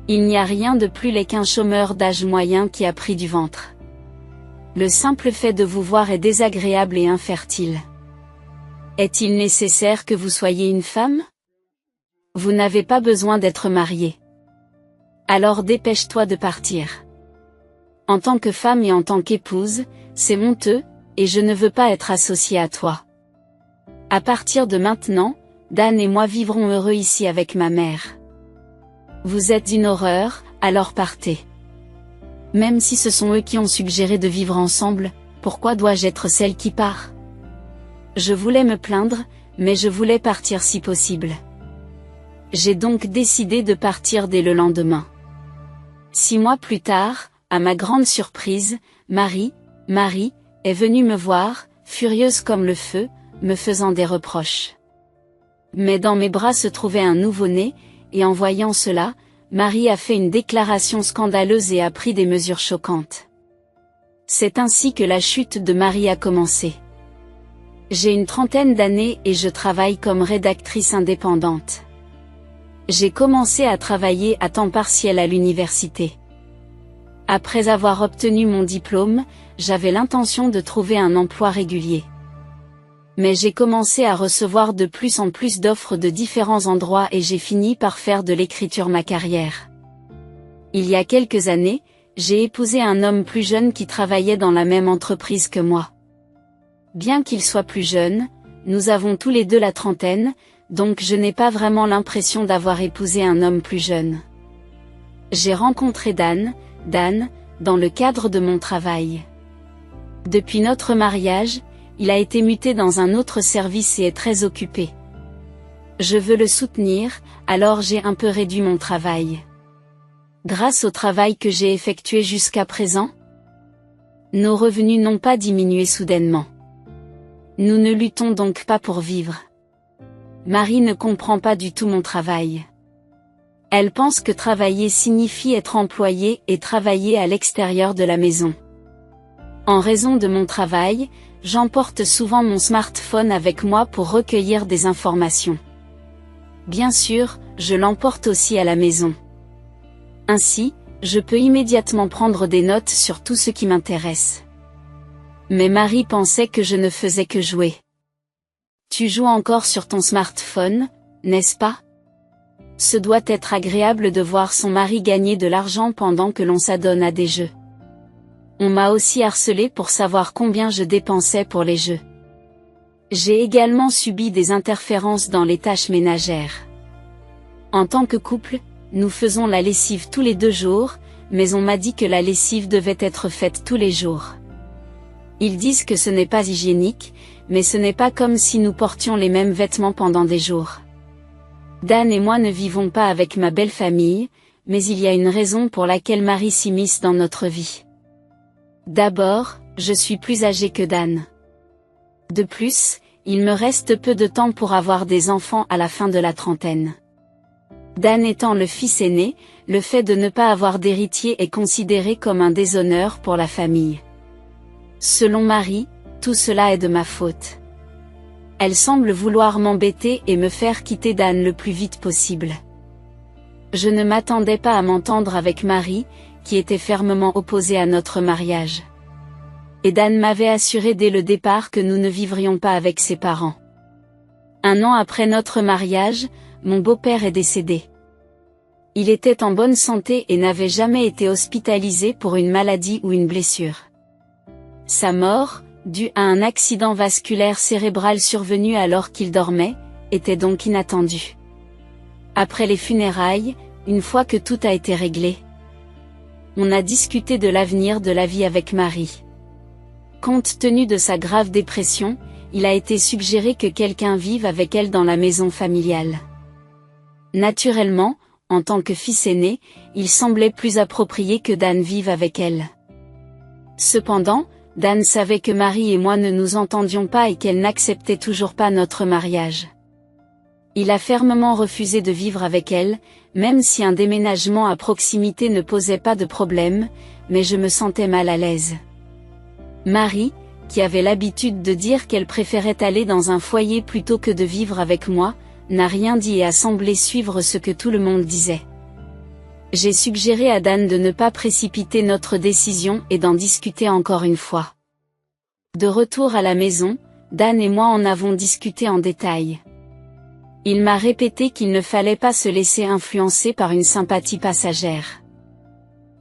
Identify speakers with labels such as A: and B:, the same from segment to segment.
A: Il n'y a rien de plus laid qu'un chômeur d'âge moyen qui a pris du ventre. Le simple fait de vous voir est désagréable et infertile. Est-il nécessaire que vous soyez une femme? Vous n'avez pas besoin d'être mariée. Alors dépêche-toi de partir. En tant que femme et en tant qu'épouse, c'est honteux, et je ne veux pas être associée à toi. À partir de maintenant, Dan et moi vivrons heureux ici avec ma mère. Vous êtes une horreur, alors partez. Même si ce sont eux qui ont suggéré de vivre ensemble, pourquoi dois-je être celle qui part? Je voulais me plaindre, mais je voulais partir si possible. J'ai donc décidé de partir dès le lendemain. 6 mois plus tard, à ma grande surprise, Marie est venue me voir, furieuse comme le feu, me faisant des reproches. Mais dans mes bras se trouvait un nouveau-né, et en voyant cela, Marie a fait une déclaration scandaleuse et a pris des mesures choquantes. C'est ainsi que la chute de Marie a commencé. J'ai une trentaine d'années et je travaille comme rédactrice indépendante. J'ai commencé à travailler à temps partiel à l'université. Après avoir obtenu mon diplôme, j'avais l'intention de trouver un emploi régulier. Mais j'ai commencé à recevoir de plus en plus d'offres de différents endroits et j'ai fini par faire de l'écriture ma carrière. Il y a quelques années, j'ai épousé un homme plus jeune qui travaillait dans la même entreprise que moi. Bien qu'il soit plus jeune, nous avons tous les deux la trentaine, donc je n'ai pas vraiment l'impression d'avoir épousé un homme plus jeune. J'ai rencontré Dan, dans le cadre de mon travail. Depuis notre mariage, il a été muté dans un autre service et est très occupé. Je veux le soutenir, alors j'ai un peu réduit mon travail. Grâce au travail que j'ai effectué jusqu'à présent, nos revenus n'ont pas diminué soudainement. Nous ne luttons donc pas pour vivre. Marie ne comprend pas du tout mon travail. Elle pense que travailler signifie être employée et travailler à l'extérieur de la maison. En raison de mon travail, j'emporte souvent mon smartphone avec moi pour recueillir des informations. Bien sûr, je l'emporte aussi à la maison. Ainsi, je peux immédiatement prendre des notes sur tout ce qui m'intéresse. Mais Marie pensait que je ne faisais que jouer. Tu joues encore sur ton smartphone, n'est-ce pas? Ce doit être agréable de voir son mari gagner de l'argent pendant que l'on s'adonne à des jeux. On m'a aussi harcelé pour savoir combien je dépensais pour les jeux. J'ai également subi des interférences dans les tâches ménagères. En tant que couple, nous faisons la lessive tous les 2 jours, mais on m'a dit que la lessive devait être faite tous les jours. Ils disent que ce n'est pas hygiénique, mais ce n'est pas comme si nous portions les mêmes vêtements pendant des jours. Dan et moi ne vivons pas avec ma belle famille, mais il y a une raison pour laquelle Marie s'immisce dans notre vie. D'abord, je suis plus âgée que Dan. De plus, il me reste peu de temps pour avoir des enfants à la fin de la trentaine. Dan étant le fils aîné, le fait de ne pas avoir d'héritier est considéré comme un déshonneur pour la famille. Selon Marie, tout cela est de ma faute. Elle semble vouloir m'embêter et me faire quitter Dan le plus vite possible. Je ne m'attendais pas à m'entendre avec Marie, qui était fermement opposée à notre mariage. Et Dan m'avait assuré dès le départ que nous ne vivrions pas avec ses parents. 1 an après notre mariage, mon beau-père est décédé. Il était en bonne santé et n'avait jamais été hospitalisé pour une maladie ou une blessure. Sa mort, due à un accident vasculaire cérébral survenu alors qu'il dormait, était donc inattendue. Après les funérailles, une fois que tout a été réglé, on a discuté de l'avenir de la vie avec Marie. Compte tenu de sa grave dépression, il a été suggéré que quelqu'un vive avec elle dans la maison familiale. Naturellement, en tant que fils aîné, il semblait plus approprié que Dan vive avec elle. Cependant, Dan savait que Marie et moi ne nous entendions pas et qu'elle n'acceptait toujours pas notre mariage. Il a fermement refusé de vivre avec elle, même si un déménagement à proximité ne posait pas de problème, mais je me sentais mal à l'aise. Marie, qui avait l'habitude de dire qu'elle préférait aller dans un foyer plutôt que de vivre avec moi, n'a rien dit et a semblé suivre ce que tout le monde disait. J'ai suggéré à Dan de ne pas précipiter notre décision et d'en discuter encore une fois. De retour à la maison, Dan et moi en avons discuté en détail. Il m'a répété qu'il ne fallait pas se laisser influencer par une sympathie passagère.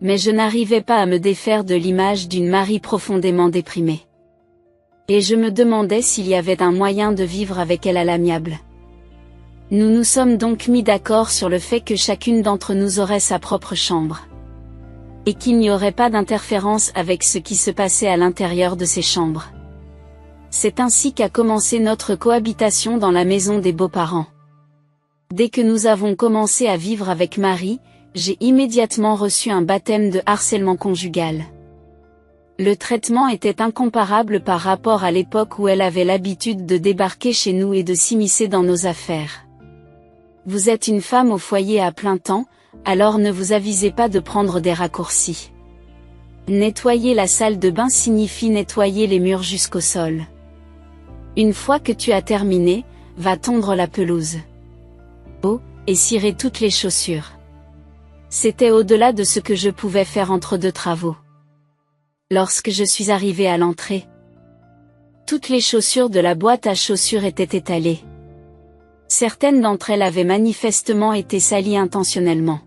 A: Mais je n'arrivais pas à me défaire de l'image d'une Marie profondément déprimée. Et je me demandais s'il y avait un moyen de vivre avec elle à l'amiable. Nous nous sommes donc mis d'accord sur le fait que chacune d'entre nous aurait sa propre chambre. Et qu'il n'y aurait pas d'interférence avec ce qui se passait à l'intérieur de ces chambres. C'est ainsi qu'a commencé notre cohabitation dans la maison des beaux-parents. Dès que nous avons commencé à vivre avec Marie, j'ai immédiatement reçu un baptême de harcèlement conjugal. Le traitement était incomparable par rapport à l'époque où elle avait l'habitude de débarquer chez nous et de s'immiscer dans nos affaires. Vous êtes une femme au foyer à plein temps, alors ne vous avisez pas de prendre des raccourcis. Nettoyer la salle de bain signifie nettoyer les murs jusqu'au sol. Une fois que tu as terminé, va tondre la pelouse. Oh, et cirer toutes les chaussures. C'était au-delà de ce que je pouvais faire entre deux travaux. Lorsque je suis arrivée à l'entrée, toutes les chaussures de la boîte à chaussures étaient étalées. Certaines d'entre elles avaient manifestement été salies intentionnellement.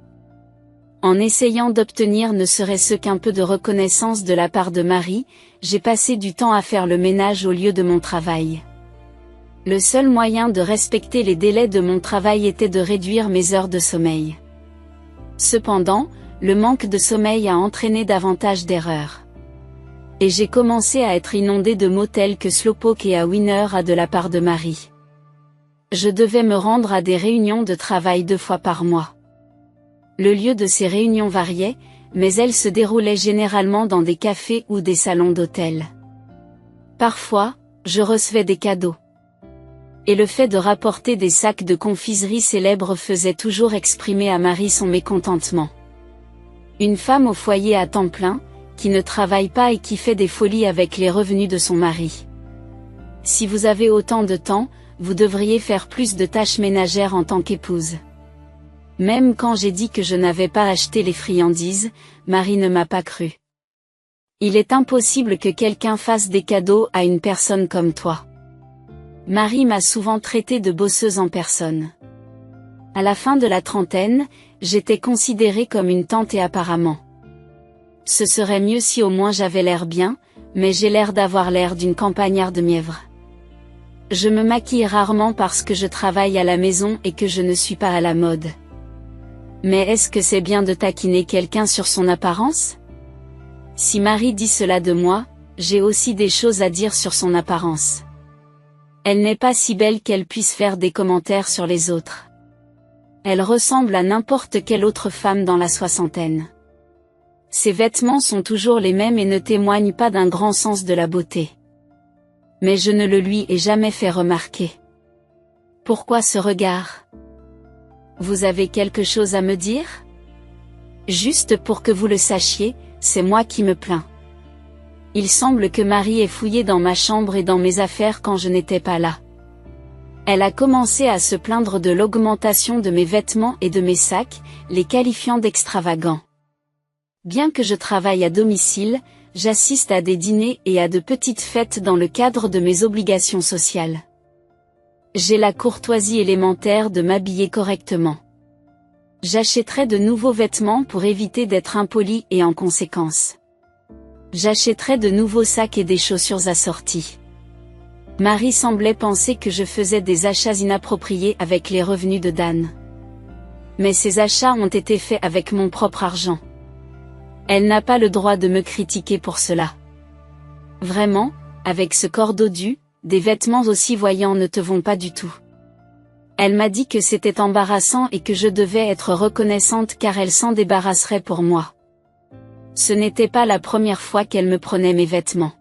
A: En essayant d'obtenir ne serait-ce qu'un peu de reconnaissance de la part de Marie, j'ai passé du temps à faire le ménage au lieu de mon travail. Le seul moyen de respecter les délais de mon travail était de réduire mes heures de sommeil. Cependant, le manque de sommeil a entraîné davantage d'erreurs. Et j'ai commencé à être inondée de mots tels que Slowpoke et à Winner de la part de Marie. Je devais me rendre à des réunions de travail 2 fois par mois. Le lieu de ces réunions variait, mais elles se déroulaient généralement dans des cafés ou des salons d'hôtel. Parfois, je recevais des cadeaux. Et le fait de rapporter des sacs de confiserie célèbres faisait toujours exprimer à Marie son mécontentement. Une femme au foyer à temps plein, qui ne travaille pas et qui fait des folies avec les revenus de son mari. Si vous avez autant de temps, vous devriez faire plus de tâches ménagères en tant qu'épouse. Même quand j'ai dit que je n'avais pas acheté les friandises, Marie ne m'a pas cru. Il est impossible que quelqu'un fasse des cadeaux à une personne comme toi. Marie m'a souvent traité de bosseuse en personne. À la fin de la trentaine, j'étais considérée comme une tante et apparemment. Ce serait mieux si au moins j'avais l'air bien, mais j'ai l'air d'avoir l'air d'une campagnarde mièvre. Je me maquille rarement parce que je travaille à la maison et que je ne suis pas à la mode. Mais est-ce que c'est bien de taquiner quelqu'un sur son apparence? Si Marie dit cela de moi, j'ai aussi des choses à dire sur son apparence. Elle n'est pas si belle qu'elle puisse faire des commentaires sur les autres. Elle ressemble à n'importe quelle autre femme dans la soixantaine. Ses vêtements sont toujours les mêmes et ne témoignent pas d'un grand sens de la beauté. Mais je ne le lui ai jamais fait remarquer. Pourquoi ce regard? Vous avez quelque chose à me dire? Juste pour que vous le sachiez, c'est moi qui me plains. Il semble que Marie ait fouillé dans ma chambre et dans mes affaires quand je n'étais pas là. Elle a commencé à se plaindre de l'augmentation de mes vêtements et de mes sacs, les qualifiant d'extravagants. Bien que je travaille à domicile, j'assiste à des dîners et à de petites fêtes dans le cadre de mes obligations sociales. J'ai la courtoisie élémentaire de m'habiller correctement. J'achèterai de nouveaux vêtements pour éviter d'être impoli et en conséquence. J'achèterai de nouveaux sacs et des chaussures assorties. Marie semblait penser que je faisais des achats inappropriés avec les revenus de Dan. Mais ces achats ont été faits avec mon propre argent. Elle n'a pas le droit de me critiquer pour cela. Vraiment, avec ce corps dodu, des vêtements aussi voyants ne te vont pas du tout. Elle m'a dit que c'était embarrassant et que je devais être reconnaissante car elle s'en débarrasserait pour moi. Ce n'était pas la première fois qu'elle me prenait mes vêtements.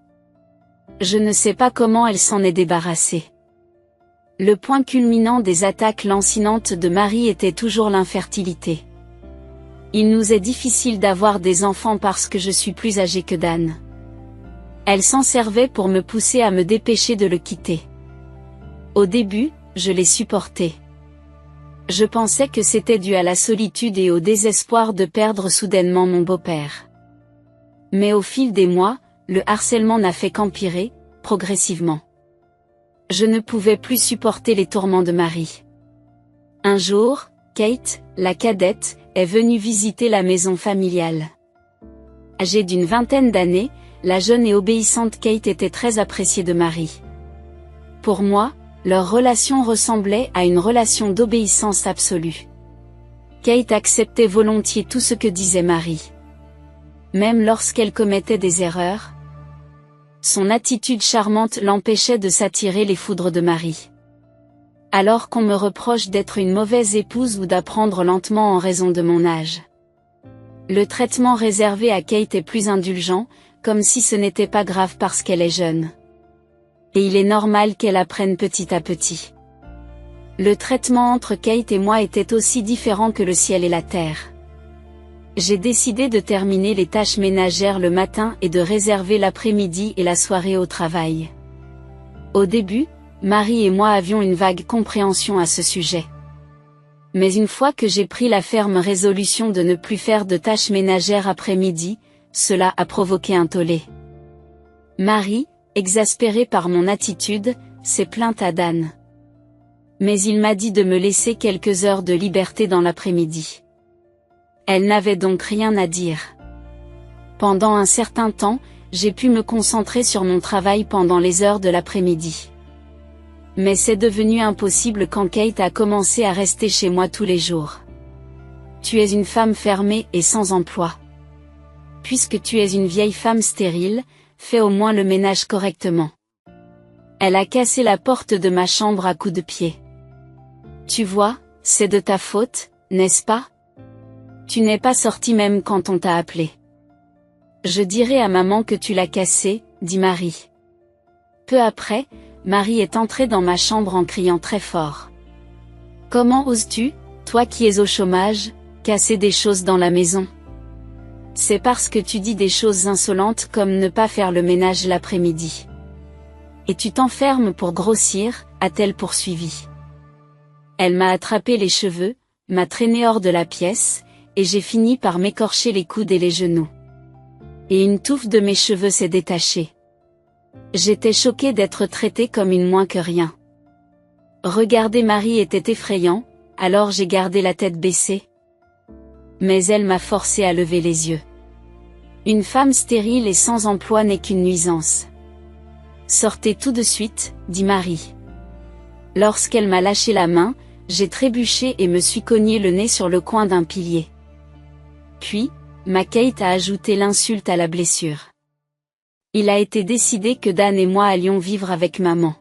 A: Je ne sais pas comment elle s'en est débarrassée. Le point culminant des attaques lancinantes de Marie était toujours l'infertilité. Il nous est difficile d'avoir des enfants parce que je suis plus âgée que Dan. Elle s'en servait pour me pousser à me dépêcher de le quitter. Au début, je l'ai supporté. Je pensais que c'était dû à la solitude et au désespoir de perdre soudainement mon beau-père. Mais au fil des mois, le harcèlement n'a fait qu'empirer, progressivement. Je ne pouvais plus supporter les tourments de Marie. Un jour, Kate, la cadette, est venue visiter la maison familiale. Âgée d'une vingtaine d'années, la jeune et obéissante Kate était très appréciée de Marie. Pour moi, leur relation ressemblait à une relation d'obéissance absolue. Kate acceptait volontiers tout ce que disait Marie. Même lorsqu'elle commettait des erreurs, son attitude charmante l'empêchait de s'attirer les foudres de Marie. Alors qu'on me reproche d'être une mauvaise épouse ou d'apprendre lentement en raison de mon âge. Le traitement réservé à Kate est plus indulgent, comme si ce n'était pas grave parce qu'elle est jeune. Et il est normal qu'elle apprenne petit à petit. Le traitement entre Kate et moi était aussi différent que le ciel et la terre. J'ai décidé de terminer les tâches ménagères le matin et de réserver l'après-midi et la soirée au travail. Au début, Marie et moi avions une vague compréhension à ce sujet. Mais une fois que j'ai pris la ferme résolution de ne plus faire de tâches ménagères après-midi, cela a provoqué un tollé. Marie, exaspérée par mon attitude, s'est plainte à Dan. Mais il m'a dit de me laisser quelques heures de liberté dans l'après-midi. Elle n'avait donc rien à dire. Pendant un certain temps, j'ai pu me concentrer sur mon travail pendant les heures de l'après-midi. Mais c'est devenu impossible quand Kate a commencé à rester chez moi tous les jours. Tu es une femme fermée et sans emploi. Puisque tu es une vieille femme stérile, fais au moins le ménage correctement. Elle a cassé la porte de ma chambre à coups de pied. Tu vois, c'est de ta faute, n'est-ce pas? Tu n'es pas sorti même quand on t'a appelé. Je dirai à maman que tu l'as cassé, dit Marie. Peu après, Marie est entrée dans ma chambre en criant très fort. Comment oses-tu, toi qui es au chômage, casser des choses dans la maison? C'est parce que tu dis des choses insolentes comme ne pas faire le ménage l'après-midi. Et tu t'enfermes pour grossir, a-t-elle poursuivi. Elle m'a attrapé les cheveux, m'a traîné hors de la pièce, et j'ai fini par m'écorcher les coudes et les genoux. Et une touffe de mes cheveux s'est détachée. J'étais choquée d'être traitée comme une moins que rien. Regarder Marie était effrayant, alors j'ai gardé la tête baissée. Mais elle m'a forcé à lever les yeux. Une femme stérile et sans emploi n'est qu'une nuisance. Sortez tout de suite, dit Marie. Lorsqu'elle m'a lâché la main, j'ai trébuché et me suis cogné le nez sur le coin d'un pilier. Puis, ma Kate a ajouté l'insulte à la blessure. Il a été décidé que Dan et moi allions vivre avec maman.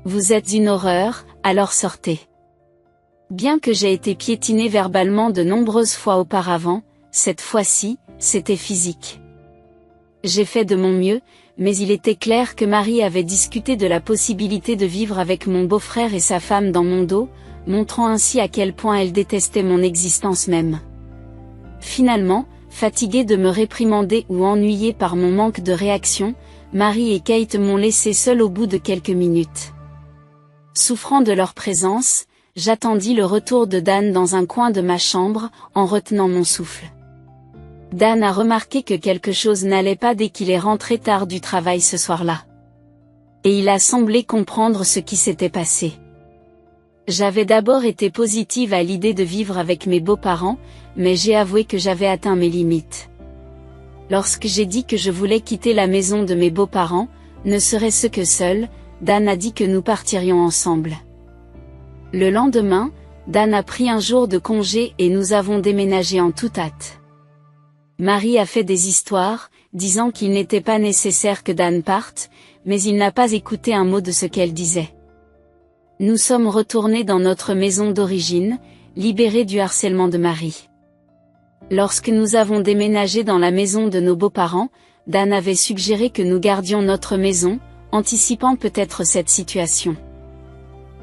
A: Vous êtes une horreur, alors sortez. Bien que j'ai été piétinée verbalement de nombreuses fois auparavant, cette fois-ci, c'était physique. J'ai fait de mon mieux, mais il était clair que Marie avait discuté de la possibilité de vivre avec mon beau-frère et sa femme dans mon dos, montrant ainsi à quel point elle détestait mon existence même. Finalement, fatiguée de me réprimander ou ennuyée par mon manque de réaction, Marie et Kate m'ont laissée seule au bout de quelques minutes. Souffrant de leur présence, j'attendis le retour de Dan dans un coin de ma chambre, en retenant mon souffle. Dan a remarqué que quelque chose n'allait pas dès qu'il est rentré tard du travail ce soir-là. Et il a semblé comprendre ce qui s'était passé. J'avais d'abord été positive à l'idée de vivre avec mes beaux-parents, mais j'ai avoué que j'avais atteint mes limites. Lorsque j'ai dit que je voulais quitter la maison de mes beaux-parents, ne serait-ce que seul, Dan a dit que nous partirions ensemble. Le lendemain, Dan a pris un jour de congé et nous avons déménagé en toute hâte. Marie a fait des histoires, disant qu'il n'était pas nécessaire que Dan parte, mais il n'a pas écouté un mot de ce qu'elle disait. Nous sommes retournés dans notre maison d'origine, libérés du harcèlement de Marie. Lorsque nous avons déménagé dans la maison de nos beaux-parents, Dan avait suggéré que nous gardions notre maison, anticipant peut-être cette situation.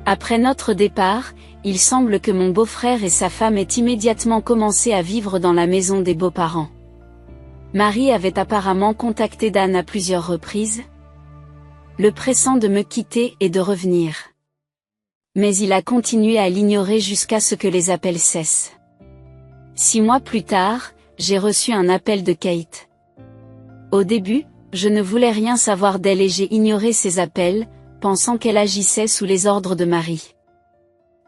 A: Après notre départ, il semble que mon beau-frère et sa femme aient immédiatement commencé à vivre dans la maison des beaux-parents. Marie avait apparemment contacté Dan à plusieurs reprises, le pressant de me quitter et de revenir. Mais il a continué à l'ignorer jusqu'à ce que les appels cessent. 6 mois plus tard, j'ai reçu un appel de Kate. Au début, je ne voulais rien savoir d'elle et j'ai ignoré ses appels, pensant qu'elle agissait sous les ordres de Marie.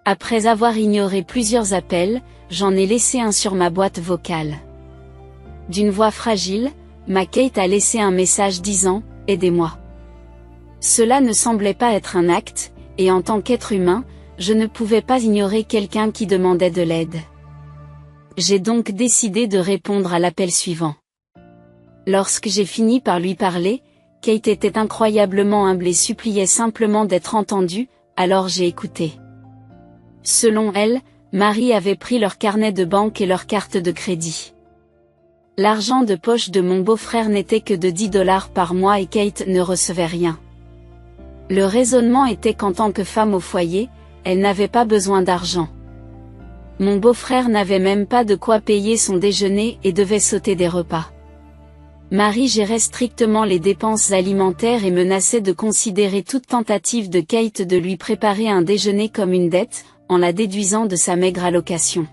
A: Après avoir ignoré plusieurs appels, j'en ai laissé un sur ma boîte vocale. D'une voix fragile, ma Kate a laissé un message disant « Aidez-moi ». Cela ne semblait pas être un acte, et en tant qu'être humain, je ne pouvais pas ignorer quelqu'un qui demandait de l'aide. J'ai donc décidé de répondre à l'appel suivant. Lorsque j'ai fini par lui parler, Kate était incroyablement humble et suppliait simplement d'être entendue, alors j'ai écouté. Selon elle, Marie avait pris leur carnet de banque et leur carte de crédit. L'argent de poche de mon beau-frère n'était que de 10 $ par mois et Kate ne recevait rien. Le raisonnement était qu'en tant que femme au foyer, elle n'avait pas besoin d'argent. Mon beau-frère n'avait même pas de quoi payer son déjeuner et devait sauter des repas. Marie gérait strictement les dépenses alimentaires et menaçait de considérer toute tentative de Kate de lui préparer un déjeuner comme une dette, en la déduisant de sa maigre allocation.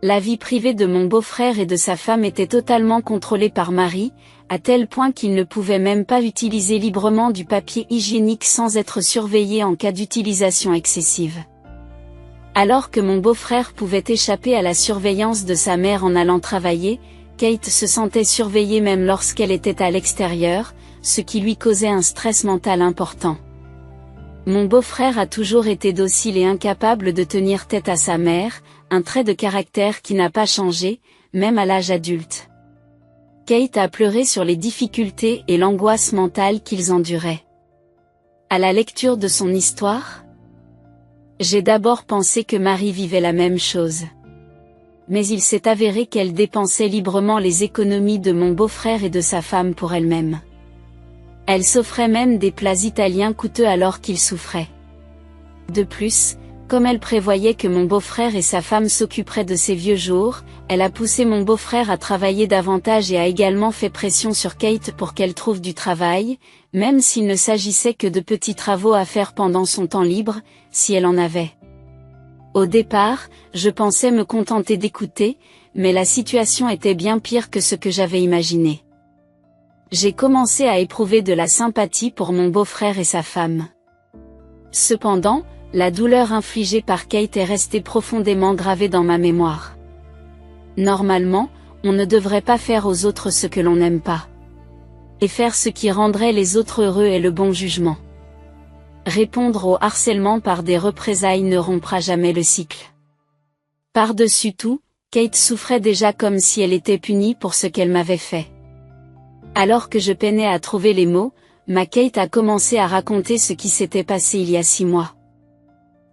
A: La vie privée de mon beau-frère et de sa femme était totalement contrôlée par Marie, à tel point qu'il ne pouvait même pas utiliser librement du papier hygiénique sans être surveillé en cas d'utilisation excessive. Alors que mon beau-frère pouvait échapper à la surveillance de sa mère en allant travailler, Kate se sentait surveillée même lorsqu'elle était à l'extérieur, ce qui lui causait un stress mental important. Mon beau-frère a toujours été docile et incapable de tenir tête à sa mère, un trait de caractère qui n'a pas changé, même à l'âge adulte. Kate a pleuré sur les difficultés et l'angoisse mentale qu'ils enduraient. À la lecture de son histoire, j'ai d'abord pensé que Marie vivait la même chose. Mais il s'est avéré qu'elle dépensait librement les économies de mon beau-frère et de sa femme pour elle-même. Elle s'offrait même des plats italiens coûteux alors qu'ils souffraient. De plus, comme elle prévoyait que mon beau-frère et sa femme s'occuperaient de ses vieux jours, elle a poussé mon beau-frère à travailler davantage et a également fait pression sur Kate pour qu'elle trouve du travail, même s'il ne s'agissait que de petits travaux à faire pendant son temps libre, si elle en avait. Au départ, je pensais me contenter d'écouter, mais la situation était bien pire que ce que j'avais imaginé. J'ai commencé à éprouver de la sympathie pour mon beau-frère et sa femme. Cependant, la douleur infligée par Kate est restée profondément gravée dans ma mémoire. Normalement, on ne devrait pas faire aux autres ce que l'on n'aime pas. Et faire ce qui rendrait les autres heureux est le bon jugement. Répondre au harcèlement par des représailles ne rompra jamais le cycle. Par-dessus tout, Kate souffrait déjà comme si elle était punie pour ce qu'elle m'avait fait. Alors que je peinais à trouver les mots, ma Kate a commencé à raconter ce qui s'était passé il y a 6 mois.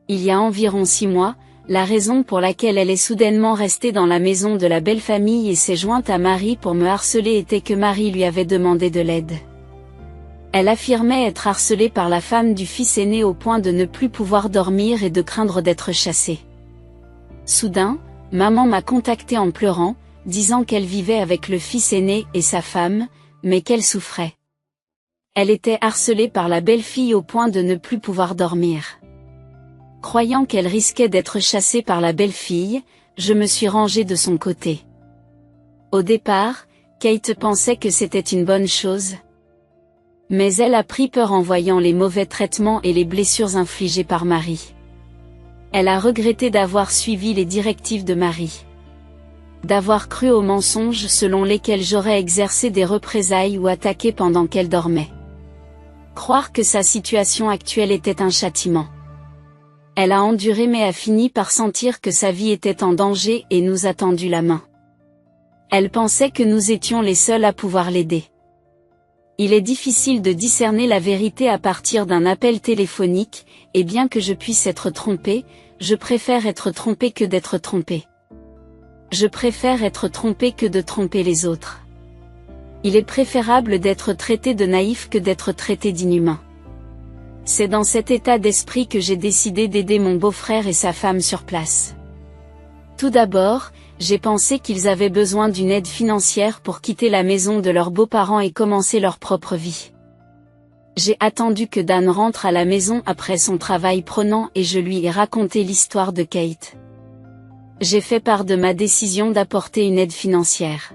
A: Il y a environ 6 mois, la raison pour laquelle elle est soudainement restée dans la maison de la belle famille et s'est jointe à Marie pour me harceler était que Marie lui avait demandé de l'aide. Elle affirmait être harcelée par la femme du fils aîné au point de ne plus pouvoir dormir et de craindre d'être chassée. Soudain, maman m'a contactée en pleurant, disant qu'elle vivait avec le fils aîné et sa femme, mais qu'elle souffrait. Elle était harcelée par la belle-fille au point de ne plus pouvoir dormir. Croyant qu'elle risquait d'être chassée par la belle-fille, je me suis rangée de son côté. Au départ, Kate pensait que c'était une bonne chose. Mais elle a pris peur en voyant les mauvais traitements et les blessures infligées par Marie. Elle a regretté d'avoir suivi les directives de Marie. D'avoir cru aux mensonges selon lesquels j'aurais exercé des représailles ou attaqué pendant qu'elle dormait. Croire que sa situation actuelle était un châtiment. Elle a enduré mais a fini par sentir que sa vie était en danger et nous a tendu la main. Elle pensait que nous étions les seuls à pouvoir l'aider. Il est difficile de discerner la vérité à partir d'un appel téléphonique, et bien que je puisse être trompée, je préfère être trompée que d'être trompée. Je préfère être trompée que de tromper les autres. Il est préférable d'être traité de naïf que d'être traité d'inhumain. C'est dans cet état d'esprit que j'ai décidé d'aider mon beau-frère et sa femme sur place. Tout d'abord, j'ai pensé qu'ils avaient besoin d'une aide financière pour quitter la maison de leurs beaux-parents et commencer leur propre vie. J'ai attendu que Dan rentre à la maison après son travail prenant et je lui ai raconté l'histoire de Kate. J'ai fait part de ma décision d'apporter une aide financière.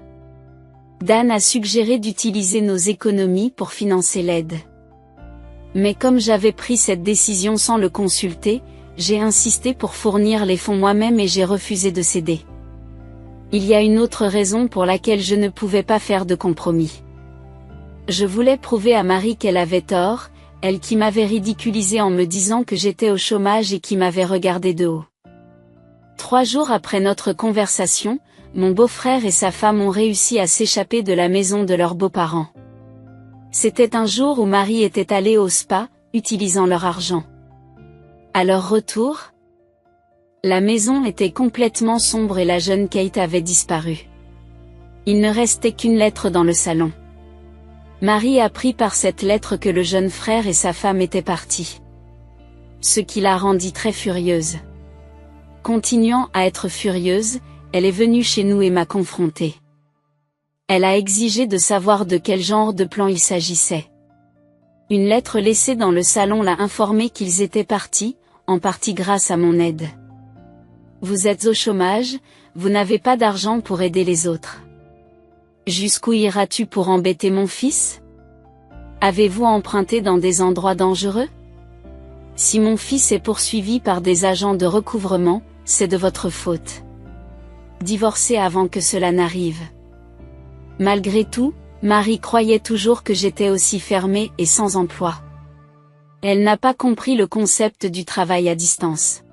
A: Dan a suggéré d'utiliser nos économies pour financer l'aide. Mais comme j'avais pris cette décision sans le consulter, j'ai insisté pour fournir les fonds moi-même et j'ai refusé de céder. Il y a une autre raison pour laquelle je ne pouvais pas faire de compromis. Je voulais prouver à Marie qu'elle avait tort, elle qui m'avait ridiculisé en me disant que j'étais au chômage et qui m'avait regardé de haut. 3 jours après notre conversation, mon beau-frère et sa femme ont réussi à s'échapper de la maison de leurs beaux-parents. C'était un jour où Marie était allée au spa, utilisant leur argent. À leur retour, la maison était complètement sombre et la jeune Kate avait disparu. Il ne restait qu'une lettre dans le salon. Marie apprit par cette lettre que le jeune frère et sa femme étaient partis. Ce qui la rendit très furieuse. Continuant à être furieuse, elle est venue chez nous et m'a confrontée. Elle a exigé de savoir de quel genre de plan il s'agissait. Une lettre laissée dans le salon l'a informé qu'ils étaient partis, en partie grâce à mon aide. Vous êtes au chômage, vous n'avez pas d'argent pour aider les autres. Jusqu'où iras-tu pour embêter mon fils? Avez-vous emprunté dans des endroits dangereux? Si mon fils est poursuivi par des agents de recouvrement, c'est de votre faute. Divorcez avant que cela n'arrive. Malgré tout, Marie croyait toujours que j'étais aussi fermée et sans emploi. Elle n'a pas compris le concept du travail à distance.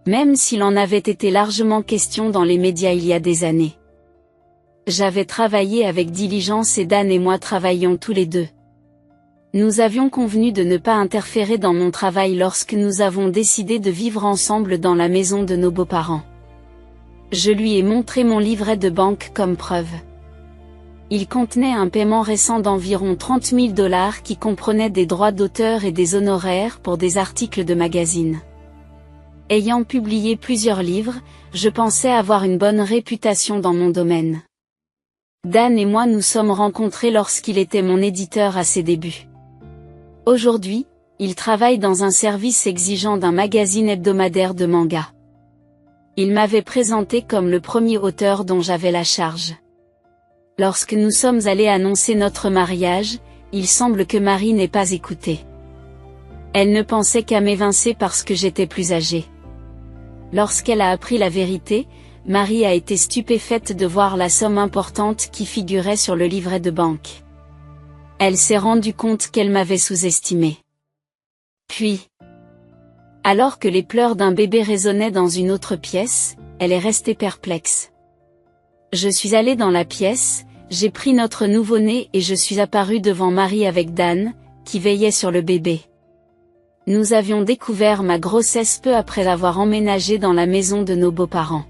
A: Même s'il en avait été largement question dans les médias il y a des années. J'avais travaillé avec diligence et Dan et moi travaillions tous les deux. Nous avions convenu de ne pas interférer dans mon travail lorsque nous avons décidé de vivre ensemble dans la maison de nos beaux-parents. Je lui ai montré mon livret de banque comme preuve. Il contenait un paiement récent d'environ $30 000 qui comprenait des droits d'auteur et des honoraires pour des articles de magazine. Ayant publié plusieurs livres, je pensais avoir une bonne réputation dans mon domaine. Dan et moi nous sommes rencontrés lorsqu'il était mon éditeur à ses débuts. Aujourd'hui, il travaille dans un service exigeant d'un magazine hebdomadaire de manga. Il m'avait présenté comme le premier auteur dont j'avais la charge. Lorsque nous sommes allés annoncer notre mariage, il semble que Marie n'ait pas écouté. Elle ne pensait qu'à m'évincer parce que j'étais plus âgée. Lorsqu'elle a appris la vérité, Marie a été stupéfaite de voir la somme importante qui figurait sur le livret de banque. Elle s'est rendue compte qu'elle m'avait sous-estimé. Puis, alors que les pleurs d'un bébé résonnaient dans une autre pièce, elle est restée perplexe. Je suis allée dans la pièce, j'ai pris notre nouveau-né et je suis apparue devant Marie avec Dan, qui veillait sur le bébé. Nous avions découvert ma grossesse peu après avoir emménagé dans la maison de nos beaux-parents.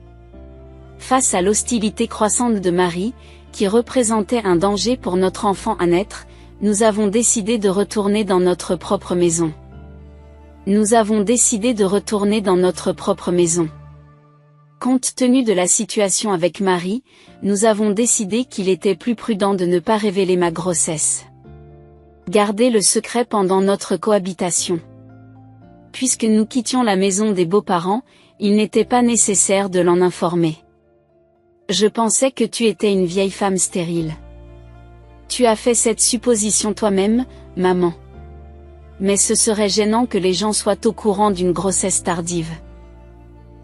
A: Face à l'hostilité croissante de Marie, qui représentait un danger pour notre enfant à naître, nous avons décidé de retourner dans notre propre maison. Compte tenu de la situation avec Marie, nous avons décidé qu'il était plus prudent de ne pas révéler ma grossesse. Garder le secret pendant notre cohabitation. Puisque nous quittions la maison des beaux-parents, il n'était pas nécessaire de l'en informer. Je pensais que tu étais une vieille femme stérile. Tu as fait cette supposition toi-même, maman. Mais ce serait gênant que les gens soient au courant d'une grossesse tardive.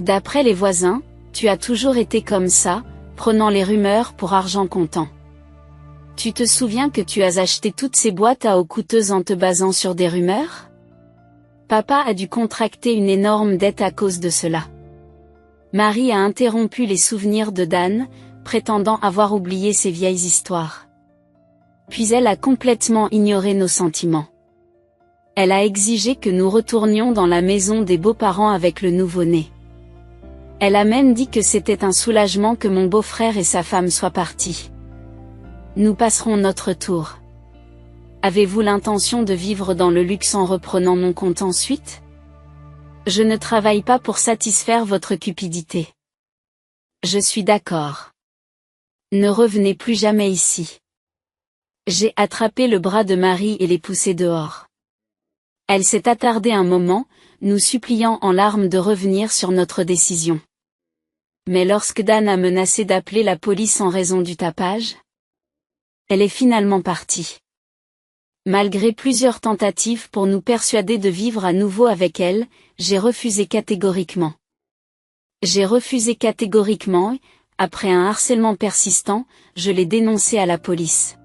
A: D'après les voisins, tu as toujours été comme ça, prenant les rumeurs pour argent comptant. Tu te souviens que tu as acheté toutes ces boîtes à eau coûteuses en te basant sur des rumeurs? Papa a dû contracter une énorme dette à cause de cela. Marie a interrompu les souvenirs de Dan, prétendant avoir oublié ces vieilles histoires. Puis elle a complètement ignoré nos sentiments. Elle a exigé que nous retournions dans la maison des beaux-parents avec le nouveau-né. Elle a même dit que c'était un soulagement que mon beau-frère et sa femme soient partis. Nous passerons notre tour. Avez-vous l'intention de vivre dans le luxe en reprenant mon compte ensuite? Je ne travaille pas pour satisfaire votre cupidité. Je suis d'accord. Ne revenez plus jamais ici. J'ai attrapé le bras de Marie et l'ai poussée dehors. Elle s'est attardée un moment, nous suppliant en larmes de revenir sur notre décision. Mais lorsque Dan a menacé d'appeler la police en raison du tapage, elle est finalement partie. Malgré plusieurs tentatives pour nous persuader de vivre à nouveau avec elle, j'ai refusé catégoriquement. Après un harcèlement persistant, je l'ai dénoncée à la police.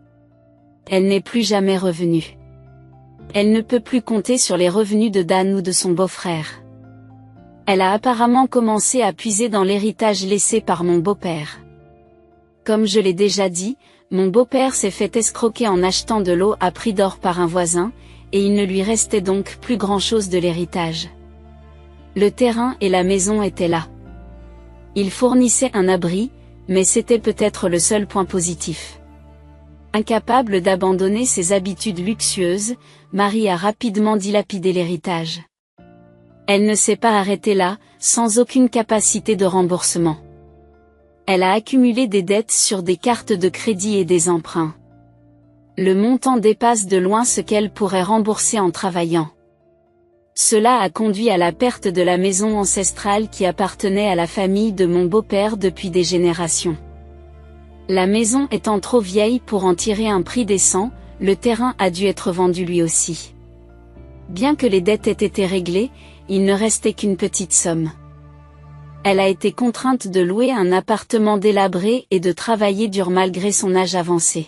A: Elle n'est plus jamais revenue. Elle ne peut plus compter sur les revenus de Dan ou de son beau-frère. Elle a apparemment commencé à puiser dans l'héritage laissé par mon beau-père. Comme je l'ai déjà dit, mon beau-père s'est fait escroquer en achetant de l'eau à prix d'or par un voisin, et il ne lui restait donc plus grand-chose de l'héritage. Le terrain et la maison étaient là. Il fournissait un abri, mais c'était peut-être le seul point positif. Incapable d'abandonner ses habitudes luxueuses, Marie a rapidement dilapidé l'héritage. Elle ne s'est pas arrêtée là, sans aucune capacité de remboursement. Elle a accumulé des dettes sur des cartes de crédit et des emprunts. Le montant dépasse de loin ce qu'elle pourrait rembourser en travaillant. Cela a conduit à la perte de la maison ancestrale qui appartenait à la famille de mon beau-père depuis des générations. La maison étant trop vieille pour en tirer un prix décent, le terrain a dû être vendu lui aussi. Bien que les dettes aient été réglées, il ne restait qu'une petite somme. Elle a été contrainte de louer un appartement délabré et de travailler dur malgré son âge avancé.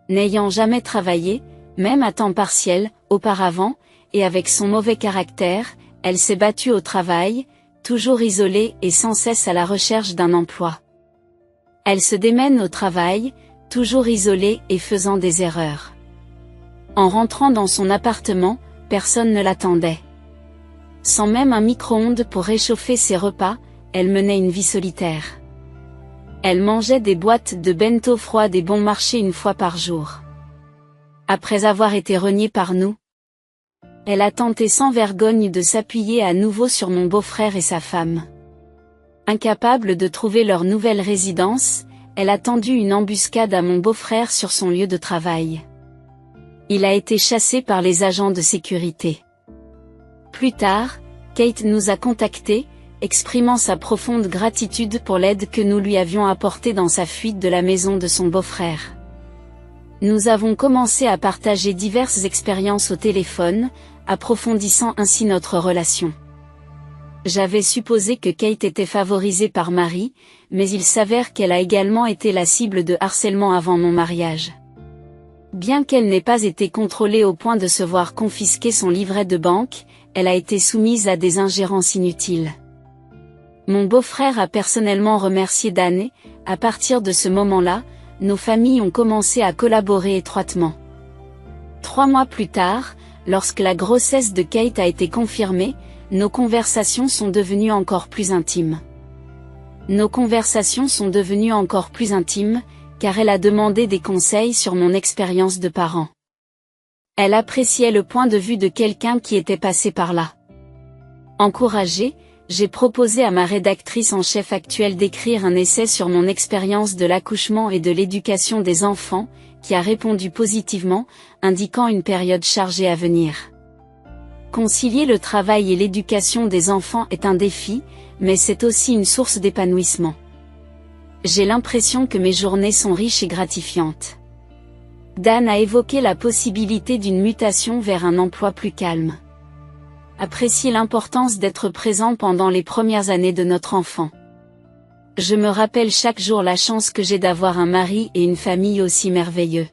A: N'ayant jamais travaillé, même à temps partiel, auparavant, et avec son mauvais caractère, elle s'est battue au travail, toujours isolée et sans cesse à la recherche d'un emploi. Elle se démène au travail, toujours isolée et faisant des erreurs. En rentrant dans son appartement, personne ne l'attendait. Sans même un micro-ondes pour réchauffer ses repas, elle menait une vie solitaire. Elle mangeait des boîtes de bento froides et bon marché une fois par jour. Après avoir été reniée par nous, elle a tenté sans vergogne de s'appuyer à nouveau sur mon beau-frère et sa femme. Incapable de trouver leur nouvelle résidence, elle a tendu une embuscade à mon beau-frère sur son lieu de travail. Il a été chassé par les agents de sécurité. Plus tard, Kate nous a contactés, exprimant sa profonde gratitude pour l'aide que nous lui avions apportée dans sa fuite de la maison de son beau-frère. Nous avons commencé à partager diverses expériences au téléphone, approfondissant ainsi notre relation. J'avais supposé que Kate était favorisée par Marie, mais il s'avère qu'elle a également été la cible de harcèlement avant mon mariage. Bien qu'elle n'ait pas été contrôlée au point de se voir confisquer son livret de banque, elle a été soumise à des ingérences inutiles. Mon beau-frère a personnellement remercié Dan et, à partir de ce moment-là, nos familles ont commencé à collaborer étroitement. 3 mois plus tard, lorsque la grossesse de Kate a été confirmée, nos conversations sont devenues encore plus intimes. Car elle a demandé des conseils sur mon expérience de parent. Elle appréciait le point de vue de quelqu'un qui était passé par là. Encouragée, j'ai proposé à ma rédactrice en chef actuelle d'écrire un essai sur mon expérience de l'accouchement et de l'éducation des enfants, qui a répondu positivement, indiquant une période chargée à venir. Concilier le travail et l'éducation des enfants est un défi, mais c'est aussi une source d'épanouissement. J'ai l'impression que mes journées sont riches et gratifiantes. Dan a évoqué la possibilité d'une mutation vers un emploi plus calme. Apprécier l'importance d'être présent pendant les premières années de notre enfant. Je me rappelle chaque jour la chance que j'ai d'avoir un mari et une famille aussi merveilleux.